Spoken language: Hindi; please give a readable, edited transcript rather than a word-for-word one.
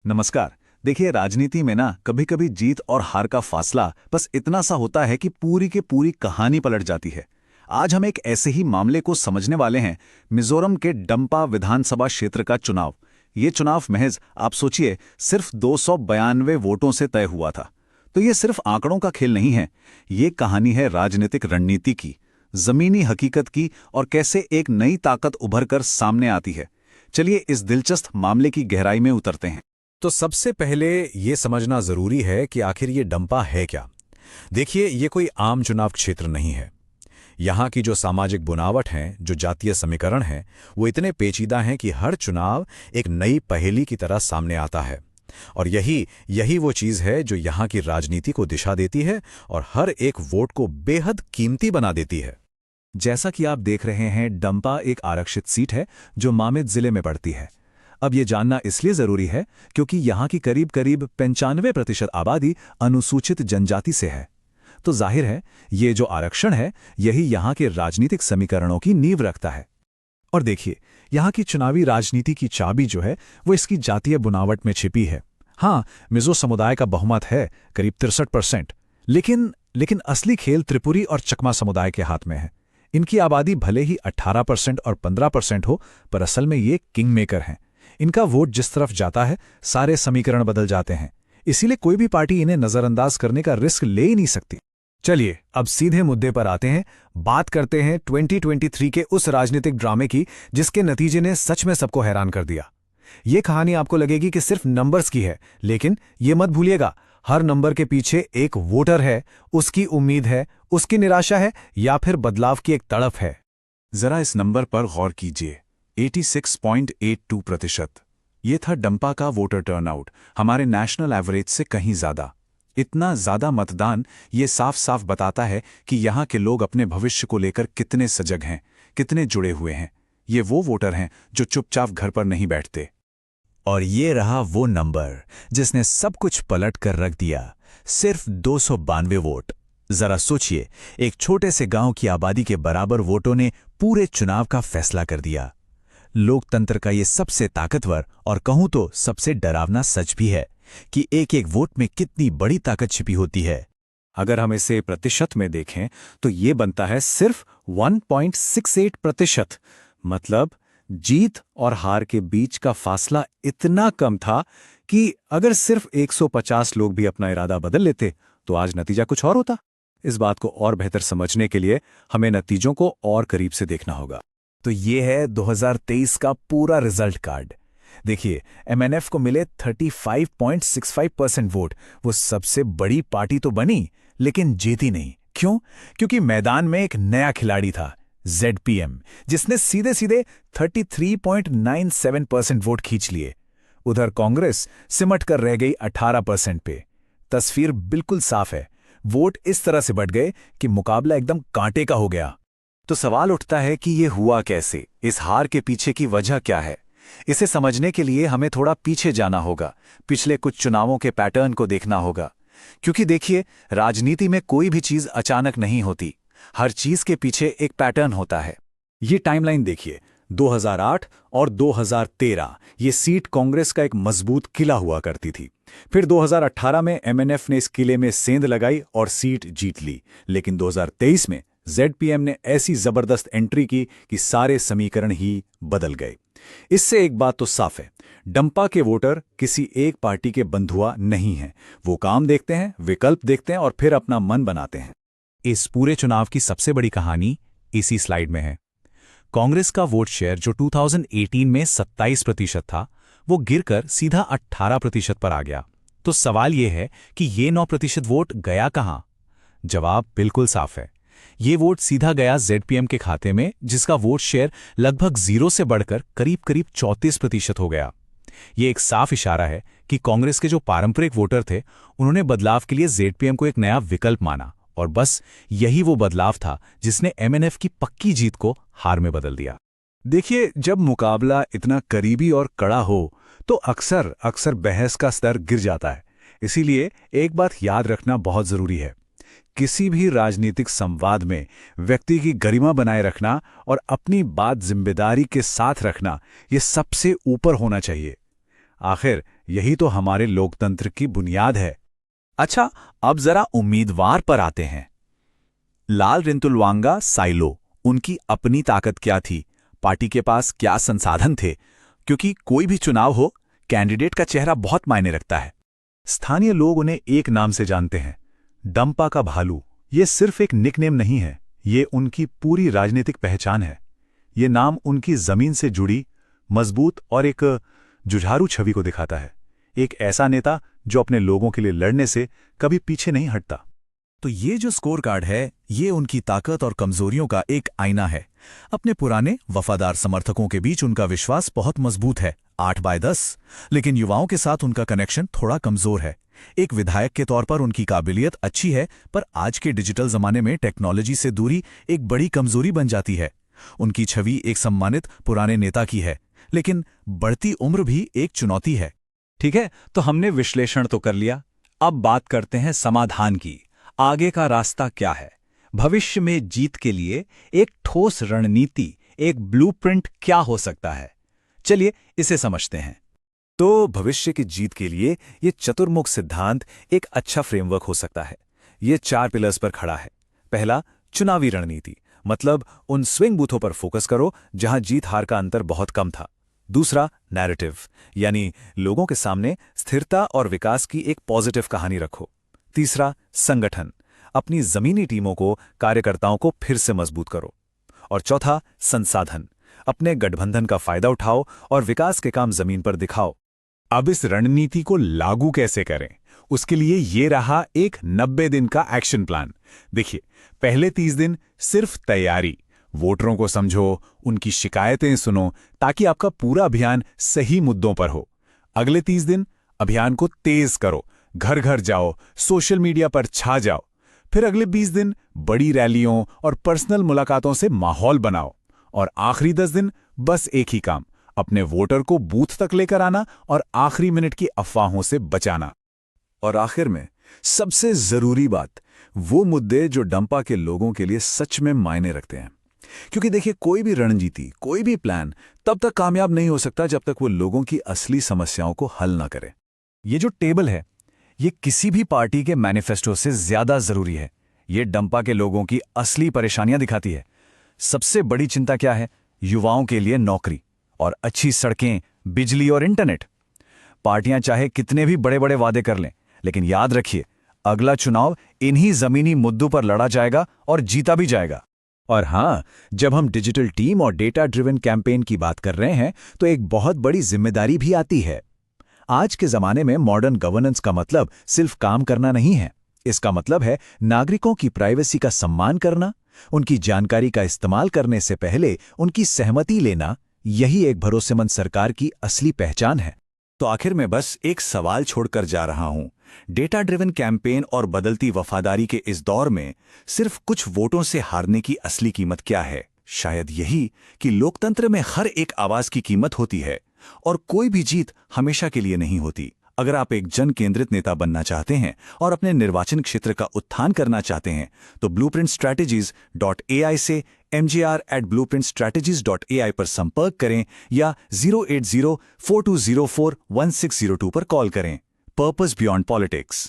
नमस्कार। देखिए, राजनीति में ना कभी कभी जीत और हार का फासला बस इतना सा होता है कि पूरी की पूरी कहानी पलट जाती है। आज हम एक ऐसे ही मामले को समझने वाले हैं। मिजोरम के डंपा विधानसभा क्षेत्र का चुनाव। ये चुनाव महज आप सोचिए सिर्फ 292 वोटों से तय हुआ था। तो ये सिर्फ आंकड़ों का खेल नहीं है, ये कहानी है राजनीतिक रणनीति की, जमीनी हकीकत की, और कैसे एक नई ताकत उभर कर सामने आती है। चलिए इस दिलचस्प मामले की गहराई में उतरते हैं। तो सबसे पहले ये समझना जरूरी है कि आखिर ये डंपा है क्या। देखिए, ये कोई आम चुनाव क्षेत्र नहीं है। यहाँ की जो सामाजिक बुनावट है, जो जातीय समीकरण है, वो इतने पेचीदा हैं कि हर चुनाव एक नई पहेली की तरह सामने आता है। और यही यही वो चीज़ है जो यहाँ की राजनीति को दिशा देती है और हर एक वोट को बेहद कीमती बना देती है। जैसा कि आप देख रहे हैं, डंपा एक आरक्षित सीट है जो मामेत जिले में पड़ती है। अब ये जानना इसलिए जरूरी है क्योंकि यहाँ की करीब करीब 95% आबादी अनुसूचित जनजाति से है। तो जाहिर है, ये जो आरक्षण है, यही यहाँ के राजनीतिक समीकरणों की नींव रखता है। और देखिए, यहाँ की चुनावी राजनीति की चाबी जो है वो इसकी जातीय बुनावट में छिपी है। हाँ, मिजो समुदाय का बहुमत है, करीब 63%। लेकिन असली खेल त्रिपुरी और चकमा समुदाय के हाथ में है। इनकी आबादी भले ही 18% और 15% हो, पर असल में ये किंग मेकर हैं। इनका वोट जिस तरफ जाता है, सारे समीकरण बदल जाते हैं। इसीलिए कोई भी पार्टी इन्हें नजरअंदाज करने का रिस्क ले ही नहीं सकती। चलिए अब सीधे मुद्दे पर आते हैं। बात करते हैं 2023 के उस राजनीतिक ड्रामे की जिसके नतीजे ने सच में सबको हैरान कर दिया। ये कहानी आपको लगेगी कि सिर्फ नंबर्स की है, लेकिन ये मत भूलिएगा, हर नंबर के पीछे एक वोटर है, उसकी उम्मीद है, उसकी निराशा है, या फिर बदलाव की एक तड़प है। जरा इस नंबर पर गौर कीजिए, 86.82%। ये था डंपा का वोटर टर्नआउट, हमारे नेशनल एवरेज से कहीं ज्यादा। इतना ज्यादा मतदान ये साफ साफ बताता है कि यहाँ के लोग अपने भविष्य को लेकर कितने सजग हैं, कितने जुड़े हुए हैं। ये वो वोटर हैं जो चुपचाप घर पर नहीं बैठते। और ये रहा वो नंबर जिसने सब कुछ पलट कर रख दिया, सिर्फ 292 वोट। जरा सोचिए, एक छोटे से गांव की आबादी के बराबर वोटों ने पूरे चुनाव का फैसला कर दिया। लोकतंत्र का ये सबसे ताकतवर और कहूं तो सबसे डरावना सच भी है कि एक एक वोट में कितनी बड़ी ताकत छिपी होती है। अगर हम इसे प्रतिशत में देखें तो ये बनता है सिर्फ 1.68%। मतलब जीत और हार के बीच का फासला इतना कम था कि अगर सिर्फ 150 लोग भी अपना इरादा बदल लेते तो आज नतीजा कुछ और होता। इस बात को और बेहतर समझने के लिए हमें नतीजों को और करीब से देखना होगा। तो ये है 2023 का पूरा रिजल्ट कार्ड। देखिए, एमएनएफ को मिले 35.65% वोट। वो सबसे बड़ी पार्टी तो बनी, लेकिन जीती नहीं। क्यों? क्योंकि मैदान में एक नया खिलाड़ी था, जेडपीएम, जिसने सीधे सीधे 33.97% वोट खींच लिए। उधर कांग्रेस सिमट कर रह गई 18% पे। तस्वीर बिल्कुल साफ है, वोट इस तरह से बढ़ गए कि मुकाबला एकदम कांटे का हो गया। तो सवाल उठता है कि ये हुआ कैसे? इस हार के पीछे की वजह क्या है? इसे समझने के लिए हमें थोड़ा पीछे जाना होगा, पिछले कुछ चुनावों के पैटर्न को देखना होगा। क्योंकि देखिए, राजनीति में कोई भी चीज अचानक नहीं होती, हर चीज के पीछे एक पैटर्न होता है। ये टाइमलाइन देखिए, 2008 और 2013 ये सीट कांग्रेस का एक मजबूत किला हुआ करती थी। फिर 2018 में एमएनएफ ने इस किले में सेंध लगाई और सीट जीत ली। लेकिन 2023 में जेडपीएम ने ऐसी जबरदस्त एंट्री की कि सारे समीकरण ही बदल गए। इससे एक बात तो साफ है, डंपा के वोटर किसी एक पार्टी के बंधुआ नहीं हैं। वो काम देखते हैं, विकल्प देखते हैं और फिर अपना मन बनाते हैं। इस पूरे चुनाव की सबसे बड़ी कहानी इसी स्लाइड में है। कांग्रेस का वोट शेयर जो 2018 में 27% था, वो गिरकर सीधा 18% पर आ गया। तो सवाल ये है कि ये 9% वोट गया कहां? जवाब बिल्कुल साफ है, ये वोट सीधा गया जेडपीएम के खाते में, जिसका वोट शेयर लगभग 0 से बढ़कर करीब करीब 34% हो गया। ये एक साफ इशारा है कि कांग्रेस के जो पारंपरिक वोटर थे, उन्होंने बदलाव के लिए जेडपीएम को एक नया विकल्प माना, और बस यही वो बदलाव था जिसने एमएनएफ की पक्की जीत को हार में बदल दिया। देखिए, जब मुकाबला इतना करीबी और कड़ा हो तो अक्सर बहस का स्तर गिर जाता है। इसीलिए एक बात याद रखना बहुत जरूरी है, किसी भी राजनीतिक संवाद में व्यक्ति की गरिमा बनाए रखना और अपनी बात जिम्मेदारी के साथ रखना, ये सबसे ऊपर होना चाहिए। आखिर यही तो हमारे लोकतंत्र की बुनियाद है। अच्छा, अब जरा उम्मीदवार पर आते हैं। लाल रिंतुलवांगा साइलो, उनकी अपनी ताकत क्या थी, पार्टी के पास क्या संसाधन थे? क्योंकि कोई भी चुनाव हो, कैंडिडेट का चेहरा बहुत मायने रखता है। स्थानीय लोग उन्हें एक नाम से जानते हैं, डंपा का भालू। ये सिर्फ एक निकनेम नहीं है, ये उनकी पूरी राजनीतिक पहचान है। ये नाम उनकी जमीन से जुड़ी, मजबूत और एक जुझारू छवि को दिखाता है। एक ऐसा नेता जो अपने लोगों के लिए लड़ने से कभी पीछे नहीं हटता। तो ये जो स्कोर कार्ड है, ये उनकी ताकत और कमजोरियों का एक आईना है। अपने पुराने वफादार समर्थकों के बीच उनका विश्वास बहुत मजबूत है, 8/10, लेकिन युवाओं के साथ उनका कनेक्शन थोड़ा कमजोर है। एक विधायक के तौर पर उनकी काबिलियत अच्छी है, पर आज के डिजिटल जमाने में टेक्नोलॉजी से दूरी एक बड़ी कमजोरी बन जाती है। उनकी छवि एक सम्मानित पुराने नेता की है, लेकिन बढ़ती उम्र भी एक चुनौती है। ठीक है, तो हमने विश्लेषण तो कर लिया। अब बात करते हैं समाधान की। आगे का रास्ता क्या है? भविष्य में जीत के लिए एक ठोस रणनीति, एक ब्लूप्रिंट क्या हो सकता है? चलिए इसे समझते हैं। तो भविष्य की जीत के लिए ये चतुर्मुख सिद्धांत एक अच्छा फ्रेमवर्क हो सकता है। ये 4 पिलर्स पर खड़ा है। पहला, चुनावी रणनीति, मतलब उन स्विंग बूथों पर फोकस करो जहां जीत हार का अंतर बहुत कम था। दूसरा, नैरेटिव, यानी लोगों के सामने स्थिरता और विकास की एक पॉजिटिव कहानी रखो। तीसरा, संगठन, अपनी जमीनी टीमों को, कार्यकर्ताओं को फिर से मजबूत करो। और चौथा, संसाधन, अपने गठबंधन का फायदा उठाओ और विकास के काम जमीन पर दिखाओ। अब इस रणनीति को लागू कैसे करें? उसके लिए ये रहा एक 90 दिन का एक्शन प्लान। देखिए, पहले 30 दिन सिर्फ तैयारी, वोटरों को समझो, उनकी शिकायतें सुनो, ताकि आपका पूरा अभियान सही मुद्दों पर हो। अगले 30 दिन अभियान को तेज करो, घर घर जाओ, सोशल मीडिया पर छा जाओ। फिर अगले 20 दिन बड़ी रैलियों और पर्सनल मुलाकातों से माहौल बनाओ। और आखिरी 10 दिन बस एक ही काम, अपने वोटर को बूथ तक लेकर आना और आखिरी मिनट की अफवाहों से बचाना। और आखिर में सबसे जरूरी बात, वो मुद्दे जो डंपा के लोगों के लिए सच में मायने रखते हैं। क्योंकि देखिए, कोई भी रणनीति, कोई भी प्लान तब तक कामयाब नहीं हो सकता जब तक वो लोगों की असली समस्याओं को हल ना करे। ये जो टेबल है, ये किसी भी पार्टी के मैनिफेस्टो से ज्यादा जरूरी है। ये डंपा के लोगों की असली परेशानियां दिखाती है। सबसे बड़ी चिंता क्या है? युवाओं के लिए नौकरी और अच्छी सड़कें, बिजली और इंटरनेट। पार्टियां चाहे कितने भी बड़े बड़े वादे कर लें, लेकिन याद रखिए, अगला चुनाव इन्हीं जमीनी मुद्दों पर लड़ा जाएगा और जीता भी जाएगा। और हाँ, जब हम डिजिटल टीम और डेटा ड्रिवन कैंपेन की बात कर रहे हैं, तो एक बहुत बड़ी जिम्मेदारी भी आती है। आज के जमाने में मॉडर्न गवर्नेंस का मतलब सिर्फ काम करना नहीं है। इसका मतलब है नागरिकों की प्राइवेसी का सम्मान करना, उनकी जानकारी का इस्तेमाल करने से पहले उनकी सहमति लेना। यही एक भरोसेमंद सरकार की असली पहचान है। तो आखिर में बस एक सवाल छोड़कर जा रहा हूं। डेटा ड्रिवन कैंपेन और बदलती वफादारी के इस दौर में सिर्फ कुछ वोटों से हारने की असली कीमत क्या है? शायद यही कि लोकतंत्र में हर एक आवाज की कीमत होती है और कोई भी जीत हमेशा के लिए नहीं होती। अगर आप एक जन केंद्रित नेता बनना चाहते हैं और अपने निर्वाचन क्षेत्र का उत्थान करना चाहते हैं, तो blueprintstrategies.ai से mgr@blueprintstrategies.ai पर संपर्क करें या 08042041602 पर कॉल करें। Purpose beyond politics.